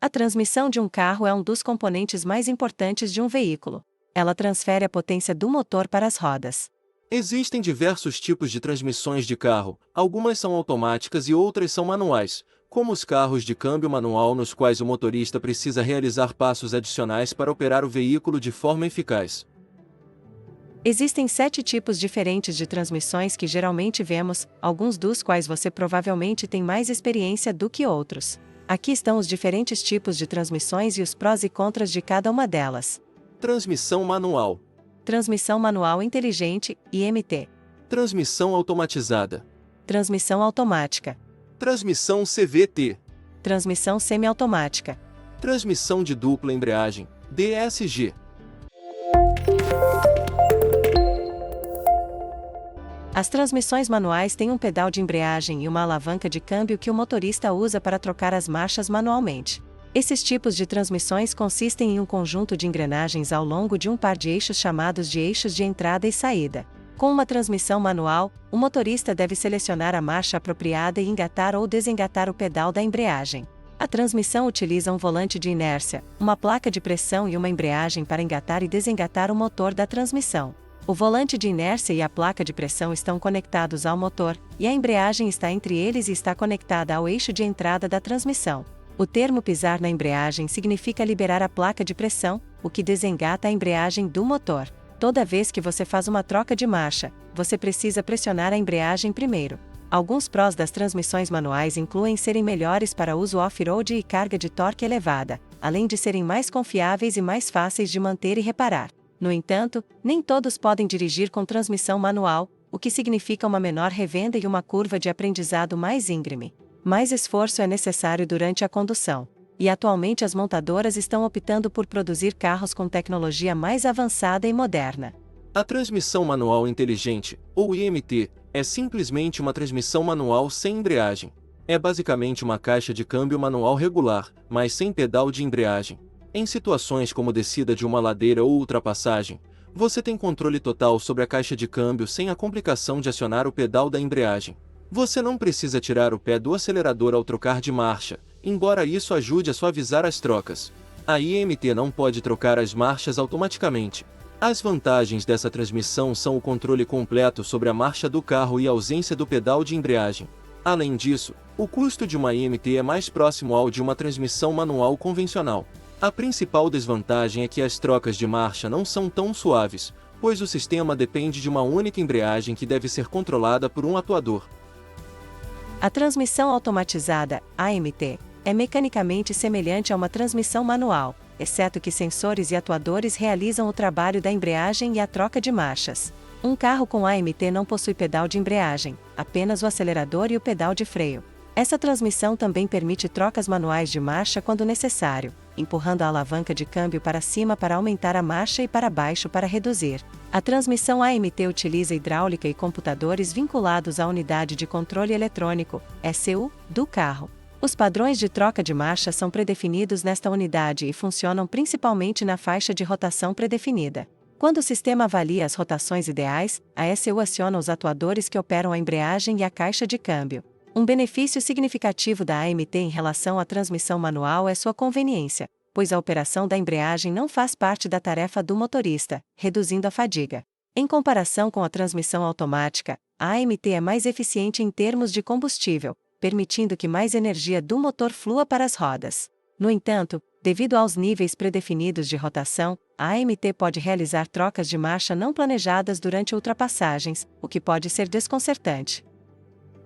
A transmissão de um carro é um dos componentes mais importantes de um veículo. Ela transfere a potência do motor para as rodas. Existem diversos tipos de transmissões de carro, algumas são automáticas e outras são manuais, como os carros de câmbio manual nos quais o motorista precisa realizar passos adicionais para operar o veículo de forma eficaz. Existem 7 tipos diferentes de transmissões que geralmente vemos, alguns dos quais você provavelmente tem mais experiência do que outros. Aqui estão os diferentes tipos de transmissões e os prós e contras de cada uma delas. Transmissão manual. Transmissão manual inteligente, IMT. Transmissão automatizada. Transmissão automática. Transmissão CVT. Transmissão semiautomática. Transmissão de dupla embreagem, DSG. As transmissões manuais têm um pedal de embreagem e uma alavanca de câmbio que o motorista usa para trocar as marchas manualmente. Esses tipos de transmissões consistem em um conjunto de engrenagens ao longo de um par de eixos chamados de eixos de entrada e saída. Com uma transmissão manual, o motorista deve selecionar a marcha apropriada e engatar ou desengatar o pedal da embreagem. A transmissão utiliza um volante de inércia, uma placa de pressão e uma embreagem para engatar e desengatar o motor da transmissão. O volante de inércia e a placa de pressão estão conectados ao motor, e a embreagem está entre eles e está conectada ao eixo de entrada da transmissão. O termo pisar na embreagem significa liberar a placa de pressão, o que desengata a embreagem do motor. Toda vez que você faz uma troca de marcha, você precisa pressionar a embreagem primeiro. Alguns prós das transmissões manuais incluem serem melhores para uso off-road e carga de torque elevada, além de serem mais confiáveis e mais fáceis de manter e reparar. No entanto, nem todos podem dirigir com transmissão manual, o que significa uma menor revenda e uma curva de aprendizado mais íngreme. Mais esforço é necessário durante a condução. E atualmente as montadoras estão optando por produzir carros com tecnologia mais avançada e moderna. A transmissão manual inteligente, ou IMT, é simplesmente uma transmissão manual sem embreagem. É basicamente uma caixa de câmbio manual regular, mas sem pedal de embreagem. Em situações como descida de uma ladeira ou ultrapassagem, você tem controle total sobre a caixa de câmbio sem a complicação de acionar o pedal da embreagem. Você não precisa tirar o pé do acelerador ao trocar de marcha, embora isso ajude a suavizar as trocas. A IMT não pode trocar as marchas automaticamente. As vantagens dessa transmissão são o controle completo sobre a marcha do carro e a ausência do pedal de embreagem. Além disso, o custo de uma IMT é mais próximo ao de uma transmissão manual convencional. A principal desvantagem é que as trocas de marcha não são tão suaves, pois o sistema depende de uma única embreagem que deve ser controlada por um atuador. A transmissão automatizada, AMT, é mecanicamente semelhante a uma transmissão manual, exceto que sensores e atuadores realizam o trabalho da embreagem e a troca de marchas. Um carro com AMT não possui pedal de embreagem, apenas o acelerador e o pedal de freio. Essa transmissão também permite trocas manuais de marcha quando necessário, empurrando a alavanca de câmbio para cima para aumentar a marcha e para baixo para reduzir. A transmissão AMT utiliza hidráulica e computadores vinculados à unidade de controle eletrônico, ECU, do carro. Os padrões de troca de marcha são predefinidos nesta unidade e funcionam principalmente na faixa de rotação predefinida. Quando o sistema avalia as rotações ideais, a ECU aciona os atuadores que operam a embreagem e a caixa de câmbio. Um benefício significativo da AMT em relação à transmissão manual é sua conveniência, pois a operação da embreagem não faz parte da tarefa do motorista, reduzindo a fadiga. Em comparação com a transmissão automática, a AMT é mais eficiente em termos de combustível, permitindo que mais energia do motor flua para as rodas. No entanto, devido aos níveis predefinidos de rotação, a AMT pode realizar trocas de marcha não planejadas durante ultrapassagens, o que pode ser desconcertante.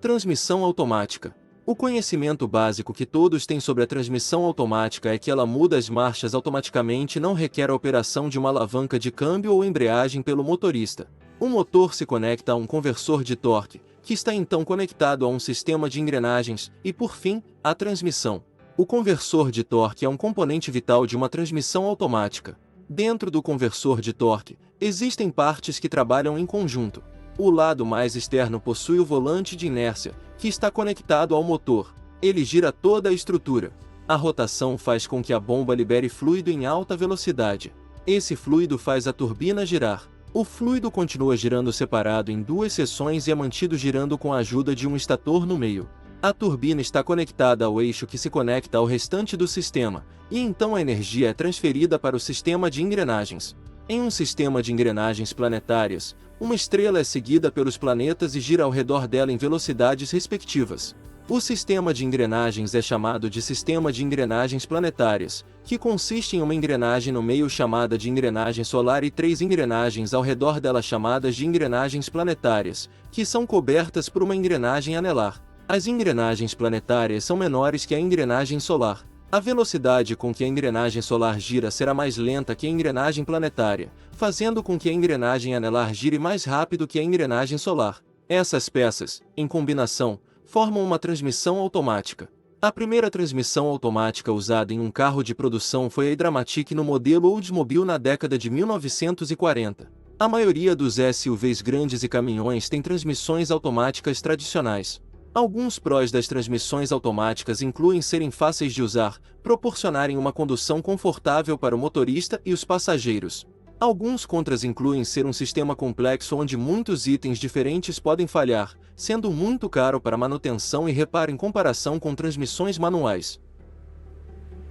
Transmissão automática. O conhecimento básico que todos têm sobre a transmissão automática é que ela muda as marchas automaticamente e não requer a operação de uma alavanca de câmbio ou embreagem pelo motorista. O motor se conecta a um conversor de torque, que está então conectado a um sistema de engrenagens, e por fim, a transmissão. O conversor de torque é um componente vital de uma transmissão automática. Dentro do conversor de torque, existem partes que trabalham em conjunto. O lado mais externo possui o volante de inércia, que está conectado ao motor. Ele gira toda a estrutura. A rotação faz com que a bomba libere fluido em alta velocidade. Esse fluido faz a turbina girar. O fluido continua girando separado em duas seções e é mantido girando com a ajuda de um estator no meio. A turbina está conectada ao eixo que se conecta ao restante do sistema, e então a energia é transferida para o sistema de engrenagens. Em um sistema de engrenagens planetárias, uma estrela é seguida pelos planetas e gira ao redor dela em velocidades respectivas. O sistema de engrenagens é chamado de sistema de engrenagens planetárias, que consiste em uma engrenagem no meio chamada de engrenagem solar e 3 engrenagens ao redor dela chamadas de engrenagens planetárias, que são cobertas por uma engrenagem anelar. As engrenagens planetárias são menores que a engrenagem solar. A velocidade com que a engrenagem solar gira será mais lenta que a engrenagem planetária, fazendo com que a engrenagem anelar gire mais rápido que a engrenagem solar. Essas peças, em combinação, formam uma transmissão automática. A primeira transmissão automática usada em um carro de produção foi a Hidramatic no modelo Oldsmobile na década de 1940. A maioria dos SUVs grandes e caminhões tem transmissões automáticas tradicionais. Alguns prós das transmissões automáticas incluem serem fáceis de usar, proporcionarem uma condução confortável para o motorista e os passageiros. Alguns contras incluem ser um sistema complexo onde muitos itens diferentes podem falhar, sendo muito caro para manutenção e reparo em comparação com transmissões manuais.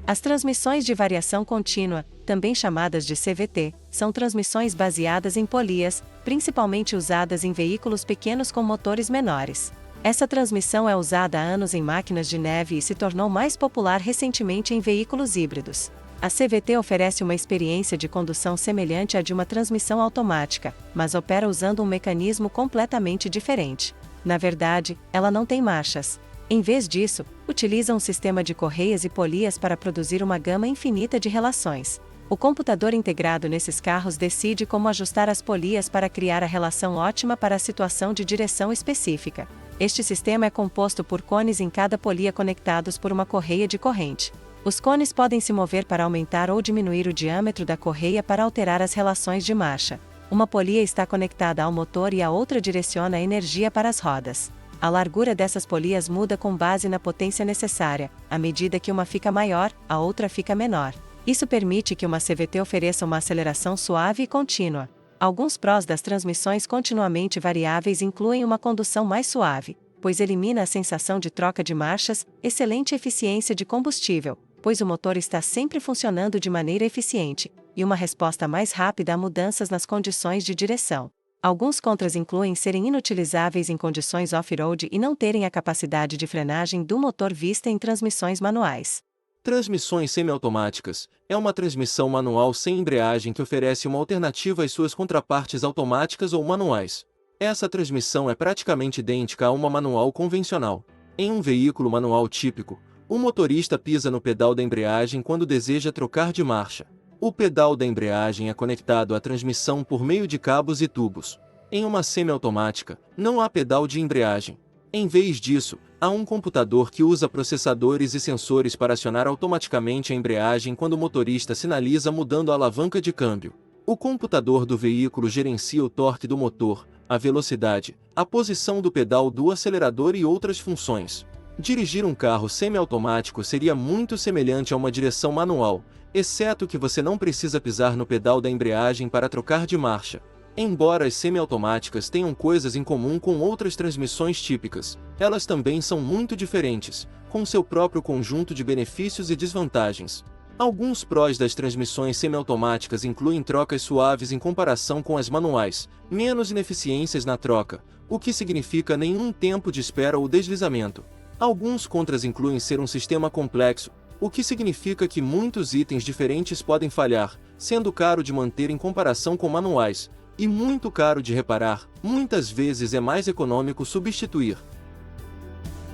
As transmissões de variação contínua, também chamadas de CVT, são transmissões baseadas em polias, principalmente usadas em veículos pequenos com motores menores. Essa transmissão é usada há anos em máquinas de neve e se tornou mais popular recentemente em veículos híbridos. A CVT oferece uma experiência de condução semelhante à de uma transmissão automática, mas opera usando um mecanismo completamente diferente. Na verdade, ela não tem marchas. Em vez disso, utiliza um sistema de correias e polias para produzir uma gama infinita de relações. O computador integrado nesses carros decide como ajustar as polias para criar a relação ótima para a situação de direção específica. Este sistema é composto por cones em cada polia conectados por uma correia de corrente. Os cones podem se mover para aumentar ou diminuir o diâmetro da correia para alterar as relações de marcha. Uma polia está conectada ao motor e a outra direciona a energia para as rodas. A largura dessas polias muda com base na potência necessária. À medida que uma fica maior, a outra fica menor. Isso permite que uma CVT ofereça uma aceleração suave e contínua. Alguns prós das transmissões continuamente variáveis incluem uma condução mais suave, pois elimina a sensação de troca de marchas, excelente eficiência de combustível, pois o motor está sempre funcionando de maneira eficiente, e uma resposta mais rápida a mudanças nas condições de direção. Alguns contras incluem serem inutilizáveis em condições off-road e não terem a capacidade de frenagem do motor vista em transmissões manuais. Transmissões semiautomáticas é uma transmissão manual sem embreagem que oferece uma alternativa às suas contrapartes automáticas ou manuais. Essa transmissão é praticamente idêntica a uma manual convencional. Em um veículo manual típico, o motorista pisa no pedal da embreagem quando deseja trocar de marcha. O pedal da embreagem é conectado à transmissão por meio de cabos e tubos. Em uma semiautomática, não há pedal de embreagem. Em vez disso, há um computador que usa processadores e sensores para acionar automaticamente a embreagem quando o motorista sinaliza mudando a alavanca de câmbio. O computador do veículo gerencia o torque do motor, a velocidade, a posição do pedal do acelerador e outras funções. Dirigir um carro semiautomático seria muito semelhante a uma direção manual, exceto que você não precisa pisar no pedal da embreagem para trocar de marcha. Embora as semiautomáticas tenham coisas em comum com outras transmissões típicas, elas também são muito diferentes, com seu próprio conjunto de benefícios e desvantagens. Alguns prós das transmissões semiautomáticas incluem trocas suaves em comparação com as manuais, menos ineficiências na troca, o que significa nenhum tempo de espera ou deslizamento. Alguns contras incluem ser um sistema complexo, o que significa que muitos itens diferentes podem falhar, sendo caro de manter em comparação com manuais, e muito caro de reparar. Muitas vezes é mais econômico substituir.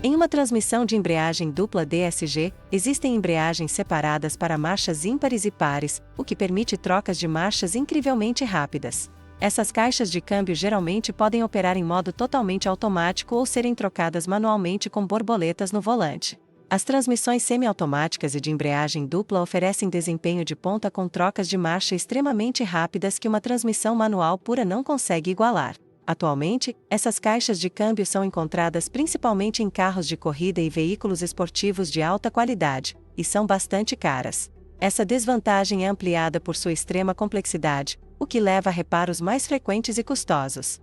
Em uma transmissão de embreagem dupla DSG, existem embreagens separadas para marchas ímpares e pares, o que permite trocas de marchas incrivelmente rápidas. Essas caixas de câmbio geralmente podem operar em modo totalmente automático ou serem trocadas manualmente com borboletas no volante. As transmissões semiautomáticas e de embreagem dupla oferecem desempenho de ponta com trocas de marcha extremamente rápidas que uma transmissão manual pura não consegue igualar. Atualmente, essas caixas de câmbio são encontradas principalmente em carros de corrida e veículos esportivos de alta qualidade, e são bastante caras. Essa desvantagem é ampliada por sua extrema complexidade, o que leva a reparos mais frequentes e custosos.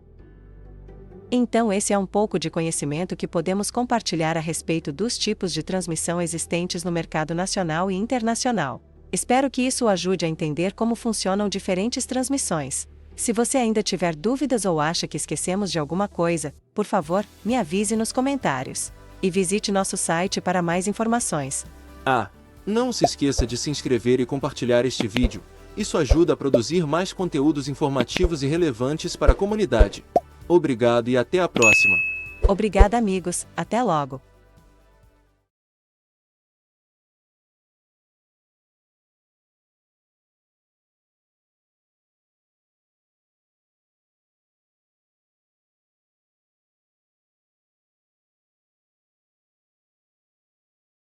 Então esse é um pouco de conhecimento que podemos compartilhar a respeito dos tipos de transmissão existentes no mercado nacional e internacional. Espero que isso o ajude a entender como funcionam diferentes transmissões. Se você ainda tiver dúvidas ou acha que esquecemos de alguma coisa, por favor, me avise nos comentários. E visite nosso site para mais informações. Não se esqueça de se inscrever e compartilhar este vídeo. Isso ajuda a produzir mais conteúdos informativos e relevantes para a comunidade. Obrigado e até a próxima. Obrigada, amigos. Até logo.